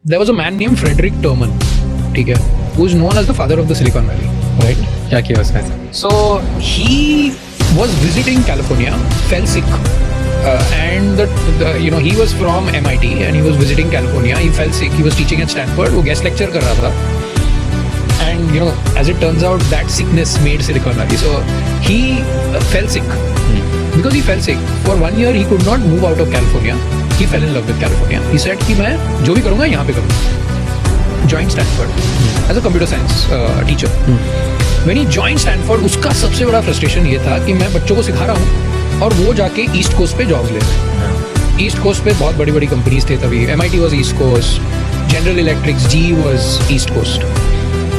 there was a man named Frederick Terman, ठीक है, who is known as the father of the Silicon Valley, right? क्या किया उसने? So he was visiting California, fell sick, and he was from MIT and he was visiting California. He fell sick. He was teaching at Stanford. वो guest lecture कर रहा था. And as it turns out, that sickness made Silicon Valley. So he fell sick. Because he fell sick, for 1 year he could not move out of California. He fell in love with California. He said कि मैं जो भी करूँगा यहाँ पे करूँगा. Joined Stanford as a computer science teacher. When he joined Stanford, उसका सबसे बड़ा frustration ये था कि मैं बच्चों को सिखा रहा हूँ और वो जाके ईस्ट कोस्ट पे जॉब्स ले रहे हैं. ईस्ट कोस्ट पे बहुत बड़ी बड़ी कंपनीज थे तभी. MIT was east coast, General Electrics, GE was east coast.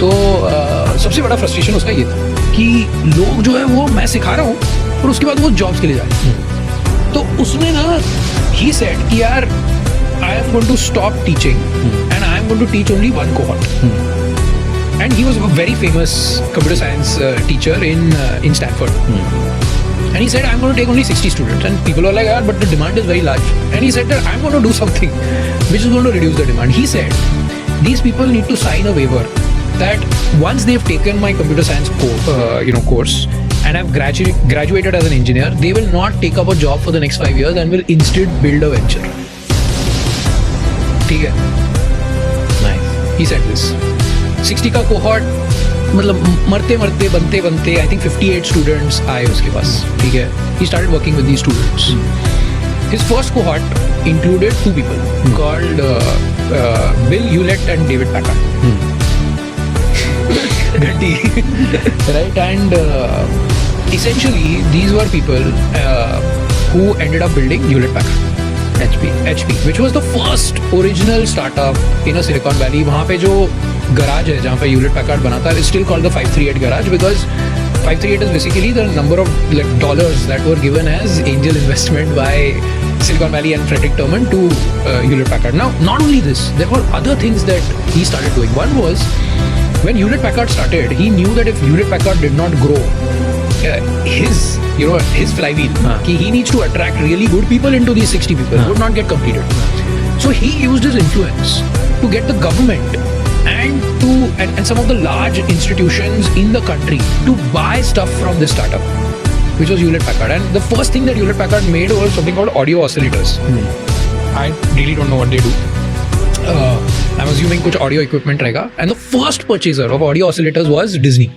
तो सबसे बड़ा फ्रस्ट्रेशन उसका ये था कि लोग जो है वो मैं सिखा रहा हूँ और उसके बाद वो जॉब्स के लिए जा रहे हैं. तो उसने ना ही सेड कि यार I am going to stop teaching and I am going to teach only one cohort. And he was a very famous computer science teacher in Stanford. And he said, I'm going to take only 60 students. And people were like, yeah, but the demand is very large. And he said that I'm going to do something which is going to reduce the demand. He said, these people need to sign a waiver that once they've taken my computer science course and have graduated as an engineer, they will not take up a job for the next 5 years and will instead build a venture. ठीक है? Nice. He said this. 60 का cohort, मतलब मरते मरते बनते बनते I think 58 students आए उसके पास. ठीक है, he started working with these students. His first cohort included 2 people called Bill Hewlett and David Packard. Right, and essentially these were people who ended up building Hewlett Packard, HP, which was the first original startup in a Silicon Valley. वहाँ पे जो garage है जहाँ पे Hewlett Packard बना था, is still called the 538 garage because 538 is basically the number of dollars that were given as angel investment by Silicon Valley and Frederick Terman to Hewlett Packard. Now, not only this, there were other things that he started doing. One was when Hewlett Packard started, he knew that if Hewlett Packard did not grow, his flywheel, he needs to attract really good people into these 60 people, would not get completed. So he used his influence to get the government and some of the large institutions in the country to buy stuff from this startup, which was Hewlett Packard. And the first thing that Hewlett Packard made was something called audio oscillators. I really don't know what they do. I'm assuming कुछ audio equipment रहेगा. And the first purchaser of audio oscillators was Disney.